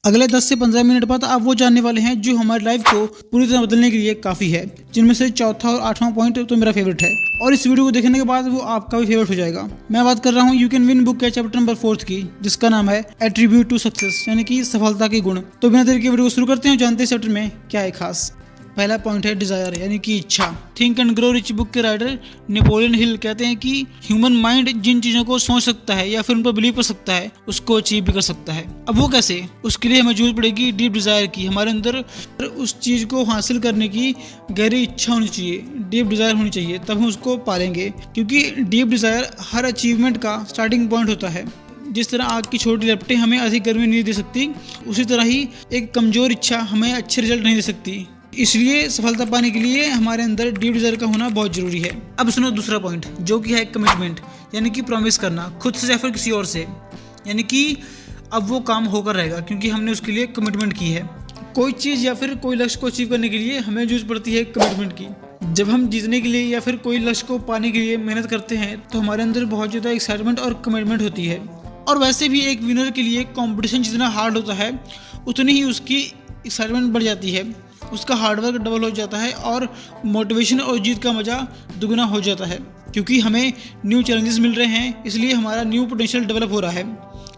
अगले 10 से 15 मिनट बाद आप वो जानने वाले हैं जो हमारी लाइफ को पूरी तरह बदलने के लिए काफ़ी है, जिनमें से चौथा और आठवां पॉइंट तो मेरा फेवरेट है और इस वीडियो को देखने के बाद वो आपका भी फेवरेट हो जाएगा। मैं बात कर रहा हूँ यू कैन विन बुक के चैप्टर नंबर 4 की, जिसका नाम है एट्रीब्यूट टू सक्सेस, यानी कि सफलता के गुण। तो बिना देरी के वीडियो को शुरू करते हैं, जानते हैं चैप्टर में क्या है खास। पहला पॉइंट है डिजायर, यानी कि इच्छा। Think and grow rich book के राइटर नेपोलियन हिल कहते हैं कि ह्यूमन माइंड जिन चीजों को सोच सकता है या फिर उन पर बिलीव कर सकता है, उसको अचीव भी कर सकता है। अब वो कैसे? उसके लिए हमें जरूरत पड़ेगी डीप डिजायर की। हमारे अंदर उस चीज को हासिल करने की गहरी इच्छा होनी चाहिए, डीप डिजायर होनी चाहिए, तब हम उसको पालेंगे। क्योंकि डीप डिजायर हर अचीवमेंट का स्टार्टिंग पॉइंट होता है। जिस तरह आग की छोटी लपटें हमें अधिक गर्मी नहीं दे सकती, उसी तरह ही एक कमजोर इच्छा हमें अच्छे रिजल्ट नहीं दे सकती। इसलिए सफलता पाने के लिए हमारे अंदर डीप डिजायर का होना बहुत जरूरी है। अब सुनो दूसरा पॉइंट, जो कि है कमिटमेंट, यानी कि प्रॉमिस करना खुद से या फिर किसी और से। यानी कि अब वो काम होकर रहेगा क्योंकि हमने उसके लिए कमिटमेंट की है। कोई चीज़ या फिर कोई लक्ष्य को अचीव करने के लिए हमें जरूरत पड़ती है कमिटमेंट की। जब हम जीतने के लिए या फिर कोई लक्ष्य को पाने के लिए मेहनत करते हैं तो हमारे अंदर बहुत ज़्यादा एक्साइटमेंट और कमिटमेंट होती है। और वैसे भी एक विनर के लिए कंपटीशन जितना हार्ड होता है उतनी ही उसकी एक्साइटमेंट बढ़ जाती है, उसका हार्डवर्क डबल हो जाता है और मोटिवेशन और जीत का मज़ा दुगना हो जाता है। क्योंकि हमें न्यू चैलेंजेस मिल रहे हैं, इसलिए हमारा न्यू पोटेंशियल डेवलप हो रहा है।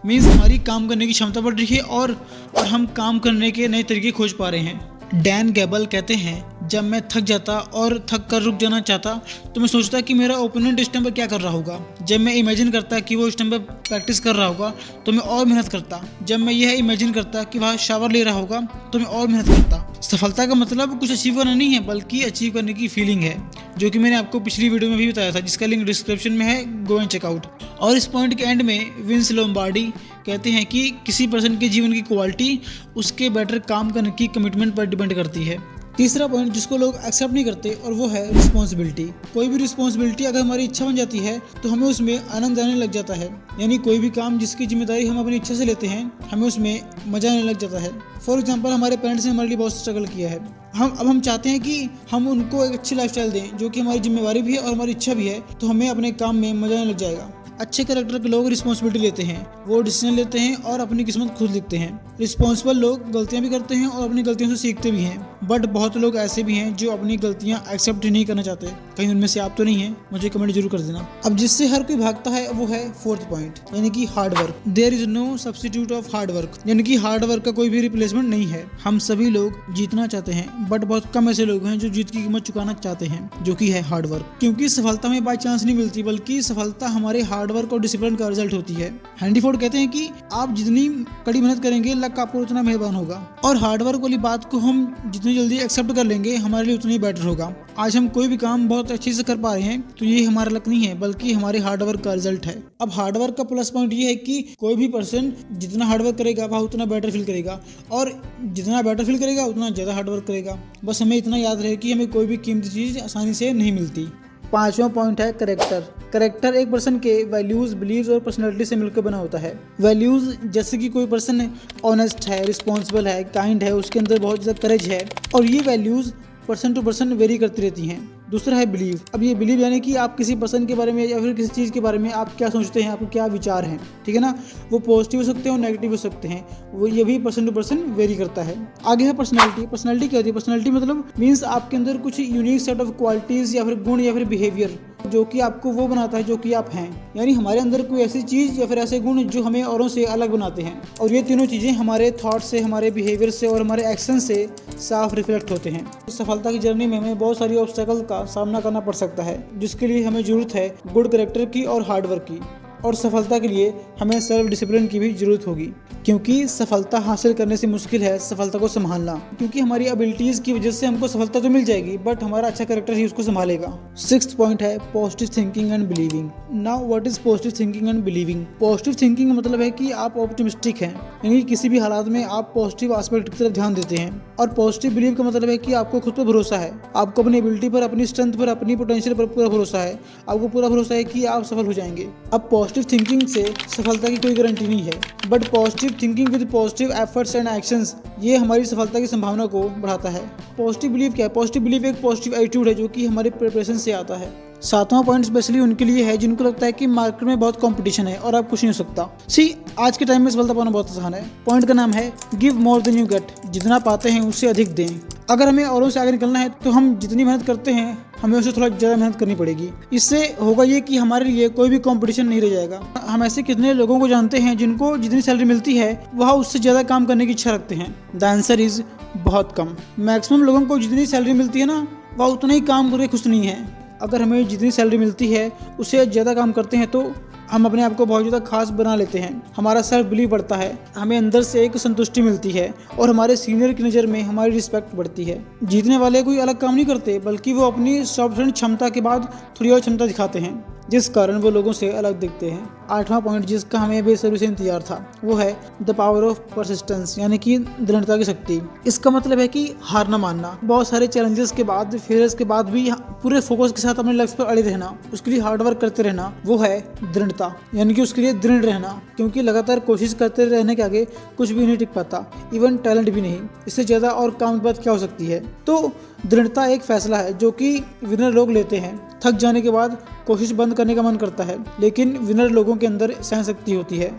मीन्स हमारी काम करने की क्षमता बढ़ रही है और हम काम करने के नए तरीके खोज पा रहे हैं। डैन गैबल कहते हैं, जब मैं थक जाता और थक कर रुक जाना चाहता तो मैं सोचता कि मेरा ओपोनेंट इस टाइम पर क्या कर रहा होगा। जब मैं इमेजिन करता कि वो इस टाइम पर प्रैक्टिस कर रहा होगा तो मैं और मेहनत करता। जब मैं यह इमेजिन करता कि वह शावर ले रहा होगा तो मैं और मेहनत करता। सफलता का मतलब कुछ अचीव करना नहीं है, बल्कि अचीव करने की फीलिंग है, जो कि मैंने आपको पिछली वीडियो में भी बताया था, जिसका लिंक डिस्क्रिप्शन में है, गो एंड चेकआउट। और इस पॉइंट के एंड में विंस लोम्बार्डी कहते हैं कि किसी पर्सन के जीवन की क्वालिटी उसके बेटर काम करने की कमिटमेंट पर डिपेंड करती है। तीसरा पॉइंट जिसको लोग एक्सेप्ट नहीं करते और वो है रिस्पॉन्सिबिलिटी। कोई भी रिस्पॉन्सिबिलिटी अगर हमारी इच्छा बन जाती है तो हमें उसमें आनंद आने लग जाता है। यानी कोई भी काम जिसकी जिम्मेदारी हम अपनी इच्छा से लेते हैं, हमें उसमें मजा आने लग जाता है। फॉर एग्जाम्पल, हमारे पेरेंट्स ने हमारे लिए बहुत स्ट्रगल किया है। हम चाहते हैं कि हम उनको एक अच्छी लाइफस्टाइल दें, जो कि हमारी जिम्मेवारी भी है और हमारी इच्छा भी है, तो हमें अपने काम में मजा आने लग जाएगा। अच्छे कैरेक्टर के लोग रिस्पॉन्सिबिलिटी लेते हैं, वो डिसीजन लेते हैं और अपनी किस्मत खुद लिखते हैं। रिस्पॉन्सिबल लोग गलतियां भी करते हैं और अपनी गलतियों से सीखते भी हैं। बट बहुत लोग ऐसे भी हैं जो अपनी गलतियां एक्सेप्ट नहीं करना चाहते। कहीं उनमें से आप तो नहीं हैं? मुझे कमेंट जरूर कर देना। अब जिससे हर कोई भागता है वो है फोर्थ पॉइंट, यानी कि hard work. There is no substitute of hard work, यानी कि हार्ड वर्क का कोई भी रिप्लेसमेंट नहीं है। हम सभी लोग जीतना चाहते हैं, बट बहुत कम ऐसे लोग हैं जो जीत की कीमत चुकाना चाहते हैं, जो कि है हार्ड वर्क। क्योंकि सफलता में बाई चांस नहीं मिलती, बल्कि सफलता हमारे हार्ड वर्क और डिसिप्लिन का रिजल्ट होती है। हेनरी फोर्ड कहते हैं कि आप जितनी कड़ी मेहनत करेंगे, लक आपको उतना मेहरबान होगा। और हार्डवर्क वाली बात को हम जितनी जल्दी एक्सेप्ट कर लेंगे, हमारे लिए उतनी बेटर होगा। आज हम कोई भी काम बहुत अच्छे से कर पा रहे हैं तो ये हमारा लक नहीं है, बल्कि हमारे हार्डवर्क का रिजल्ट है। अब हार्डवर्क का प्लस पॉइंट ये है कि कोई भी पर्सन जितना हार्डवर्क करेगा वह उतना बेटर फील करेगा, और जितना बेटर फील करेगा उतना ज़्यादा हार्डवर्क करेगा। बस हमें इतना याद रहे कि हमें कोई भी कीमती चीज़ आसानी से नहीं मिलती। पांचवा पॉइंट है करेक्टर। करेक्टर एक पर्सन के वैल्यूज, बिलीव्स और पर्सनैलिटी से मिलकर बना होता है। वैल्यूज जैसे कि कोई पर्सन ऑनेस्ट है, रिस्पॉन्सिबल है, काइंड है, उसके अंदर बहुत ज़्यादा करेज है, और ये values person to person vary करती रहती हैं। दूसरा है बिलीव। अब ये बिलीव यानी कि आप किसी पर्सन के बारे में या फिर किसी चीज़ के बारे में आप क्या सोचते हैं, आपके क्या विचार हैं, ठीक है ना। वो पॉजिटिव हो सकते हैं और नेगेटिव हो सकते हैं, वो ये भी पर्सन टू पर्सन वेरी करता है। आगे है पर्सनालिटी। पर्सनालिटी क्या होती है? पर्सनालिटी मतलब मीन्स आपके अंदर कुछ यूनिक सेट ऑफ क्वालिटीज़ या फिर गुण या फिर बिहेवियर, जो कि आपको वो बनाता है जो कि आप हैं। यानी हमारे अंदर कोई ऐसी चीज़ या फिर ऐसे गुण जो हमें औरों से अलग बनाते हैं, और ये तीनों चीज़ें हमारे थॉट से, हमारे बिहेवियर से और हमारे एक्शन से साफ रिफ्लेक्ट होते हैं। सफलता की जर्नी में हमें बहुत सारी ऑब्स्टेकल का सामना करना पड़ सकता है, जिसके लिए हमें ज़रूरत है गुड कैरेक्टर की और हार्डवर्क की। और सफलता के लिए हमें सेल्फ डिसिप्लिन की भी जरूरत होगी, क्योंकि सफलता हासिल करने से मुश्किल है सफलता को संभालना। क्योंकि हमारी एबिलिटीज़ की वजह से हमको सफलता तो मिल जाएगी, बट हमारा अच्छा कैरेक्टर ही उसको संभालेगा। सिक्स्थ पॉइंट है positive thinking and believing. Now what is positive thinking and believing? Positive thinking का मतलब है कि आप ऑप्टिमिस्टिक हैं, यानी किसी भी हालात में आप पॉजिटिव एस्पेक्ट की तरफ ध्यान देते हैं। और पॉजिटिव बिलीव का मतलब है कि आपको खुद पर भरोसा है, आपको अपनी एबिलिटी पर, अपनी स्ट्रेंथ पर, अपनी पोटेंशियल पर पूरा भरोसा है, आपको पूरा भरोसा है कि आप सफल हो जाएंगे। अब पॉजिटिव थिंकिंग से सफलता की कोई गारंटी नहीं है, but positive thinking with positive efforts and actions, ये हमारी सफलता की संभावना को बढ़ाता है। पॉजिटिव बिलीव क्या है? पॉजिटिव बिलीव एक पॉजिटिव एटीट्यूड है जो कि हमारे प्रिपरेशन से आता है। 7वां पॉइंट स्पेशली उनके लिए है जिनको लगता है कि मार्केट में बहुत कंपटीशन है और आप कुछ नहीं हो सकता। सी आज के टाइम में सफलता पाना बहुत आसान है। पॉइंट का नाम है give more than you get. जितना पाते हैं उससे अधिक दें। अगर हमें औरों से आगे निकलना है तो हम जितनी मेहनत करते हैं हमें उससे थोड़ा ज़्यादा मेहनत करनी पड़ेगी। इससे होगा ये कि हमारे लिए कोई भी कंपटीशन नहीं रह जाएगा। हम ऐसे कितने लोगों को जानते हैं जिनको जितनी सैलरी मिलती है वह उससे ज़्यादा काम करने की इच्छा रखते हैं। द आंसर इज़ बहुत कम। मैक्सिमम लोगों को जितनी सैलरी मिलती है ना वह उतना ही काम करके खुश नहीं है। अगर हमें जितनी सैलरी मिलती है उससे ज़्यादा काम करते हैं तो हम अपने आप को बहुत ज़्यादा खास बना लेते हैं। हमारा सेल्फ बिलीव बढ़ता है, हमें अंदर से एक संतुष्टि मिलती है और हमारे सीनियर की नज़र में हमारी रिस्पेक्ट बढ़ती है। जीतने वाले कोई अलग काम नहीं करते बल्कि वो अपनी 100% क्षमता के बाद थोड़ी और क्षमता दिखाते हैं जिस कारण वो लोगों से अलग दिखते हैं। 8वां पॉइंट जिसका हमें बेसब्री से इंतजार था वो है द पावर ऑफ परसिस्टेंस, यानी कि दृढ़ता की शक्ति। इसका मतलब है कि हार न मानना। बहुत सारे चैलेंजेस के बाद, फेलियर्स के बाद भी पूरे फोकस के साथ अपने लक्ष्य पर अड़े रहना, उसके लिए हार्ड वर्क करते रहना, वो है दृढ़ता, यानी कि उसके लिए दृढ़ रहना। क्योंकि लगातार कोशिश करते रहने के आगे कुछ भी नहीं टिक पाता, इवन टैलेंट भी नहीं। इससे ज़्यादा और काम की बात क्या हो सकती है। तो दृढ़ता एक फैसला है जो कि विनर लोग लेते हैं। थक जाने के बाद कोशिश बंद करने का मन करता है, लेकिन विनर लोगों के अंदर सहनशक्ति होती है।